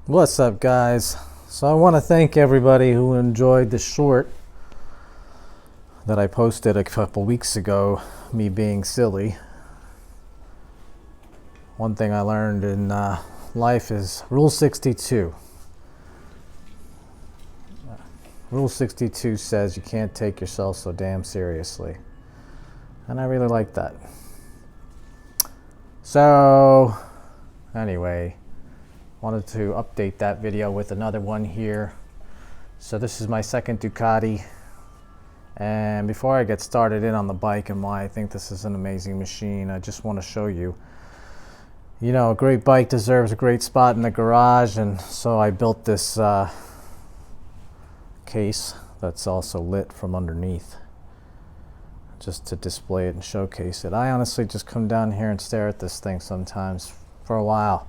What's up, guys? So I want to thank everybody who enjoyed the short that I posted a couple weeks ago, me being silly. One thing I learned in life is Rule 62. Rule 62 says you can't take yourself so damn seriously. And I really like that. So, anyway, wanted to update that video with another one here. So this is my second Ducati, and before I get started in on the bike and why I think this is an amazing machine, I just want to show you, a great bike deserves a great spot in the garage, and so I built this case that's also lit from underneath just to display it and showcase it. I honestly just come down here and stare at this thing sometimes for a while.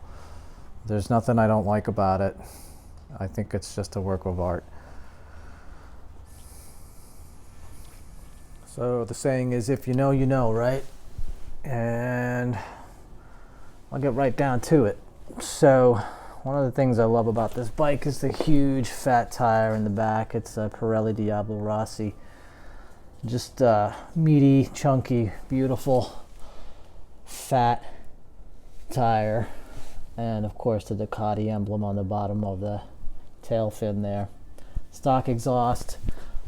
There's nothing I don't like about it. I think it's just a work of art. So the saying is, if you know, you know, right? And I'll get right down to it. So one of the things I love about this bike is the huge fat tire in the back. It's a Pirelli Diablo Rossi. Just meaty, chunky, beautiful, fat tire. And of course the Ducati emblem on the bottom of the tail fin there. Stock exhaust.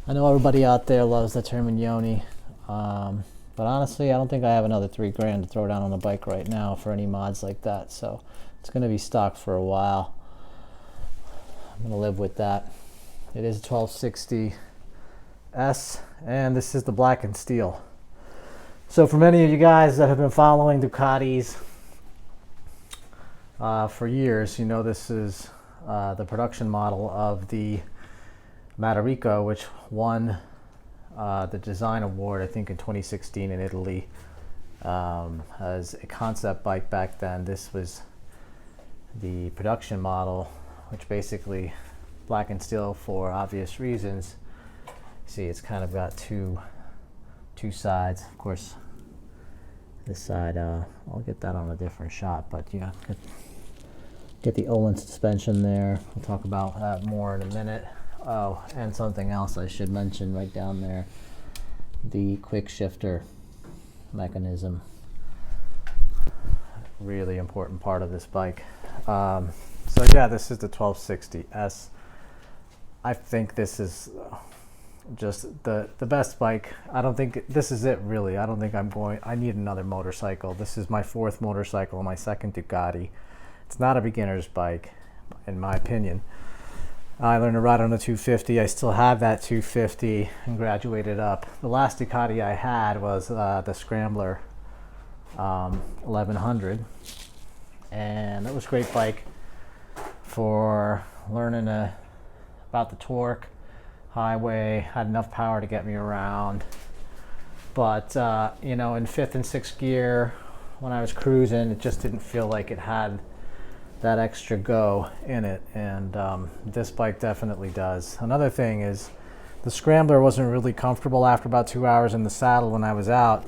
I know everybody out there loves the Terminioni, but honestly I don't think I have another $3,000 to throw down on a bike right now for any mods like that, so it's going to be stock for a while. I'm going to live with that. It is a 1260 S, and this is the black and steel. So for many of you guys that have been following Ducatis for years, this is the production model of the Madarico, which won the design award, I think, in 2016 in Italy as a concept bike back then. This was the production model, which basically black and steel for obvious reasons. See, it's kind of got two sides. Of course, this side, I'll get that on a different shot, but yeah, get the Olin suspension there. We'll talk about that more in a minute. Oh, and something else I should mention right down there, the quick shifter mechanism. Really important part of this bike. So yeah, this is the 1260S. I think this is just the best bike. I don't think this is it, really. I don't think I need another motorcycle. This is my fourth motorcycle, my second Ducati. It's not a beginner's bike, in my opinion. I learned to ride on a 250. I still have that 250 and graduated up. The last Ducati I had was the Scrambler 1100, and that was a great bike for learning about the torque, highway, had enough power to get me around. But in fifth and sixth gear, when I was cruising, it just didn't feel like it had that extra go in it, and this bike definitely does. Another thing is the Scrambler wasn't really comfortable after about 2 hours in the saddle when I was out.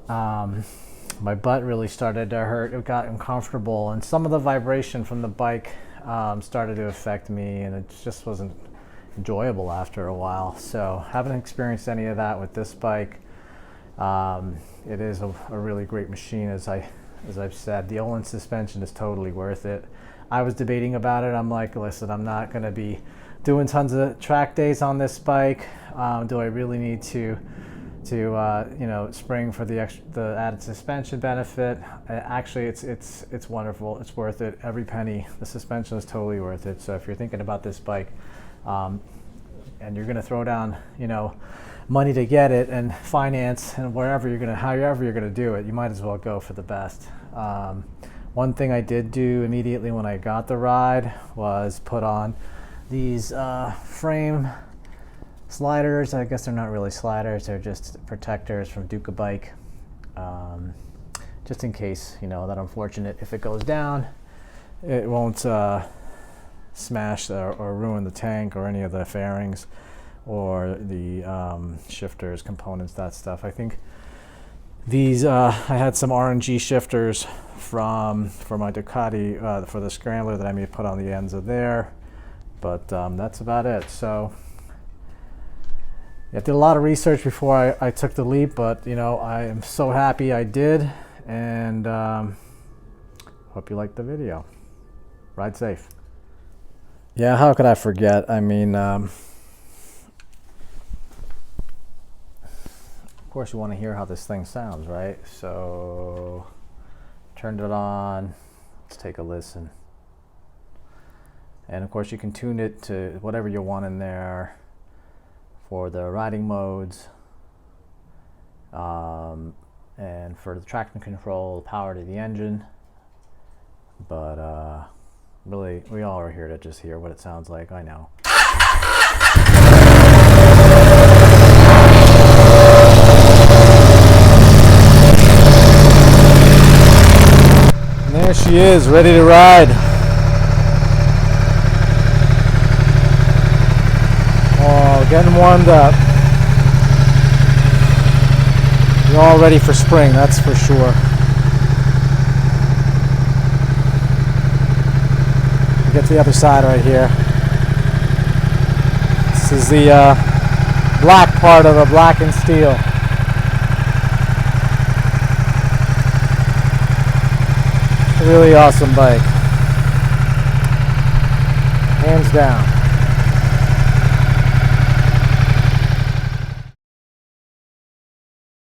My butt really started to hurt. It got uncomfortable, and some of the vibration from the bike started to affect me, and it just wasn't enjoyable after a while. So haven't experienced any of that with this bike. It is a really great machine. As I've said, the Olin suspension is totally worth it. I was debating about it. I'm like, listen, I'm not going to be doing tons of track days on this bike. Do I really need to spring for the added suspension benefit? Actually, it's wonderful. It's worth it. Every penny. The suspension is totally worth it. So if you're thinking about this bike, and you're going to throw down, money to get it and finance and however you're going to do it, you might as well go for the best. One thing I did do immediately when I got the ride was put on these frame sliders. I guess they're not really sliders, they're just protectors from Duca Bike, just in case, that unfortunate, if it goes down, it won't smash or ruin the tank or any of the fairings or the shifters, components, that stuff. I think These I had some RNG shifters for my Ducati for the scrambler that I may put on the ends of there, but that's about it. So I did a lot of research before I took the leap, but you know, I am so happy I did, and hope you liked the video. Ride safe. Yeah, how could I forget? I mean, of course you want to hear how this thing sounds, right? So turned it on. Let's take a listen. And of course you can tune it to whatever you want in there for the riding modes, and for the traction control, power to the engine. But really, we all are here to just hear what it sounds like. I know. And there she is, ready to ride. Oh, getting warmed up. You're all ready for spring, that's for sure. Get to the other side right here. This is the black part of a black and steel. It's a really awesome bike. Hands down.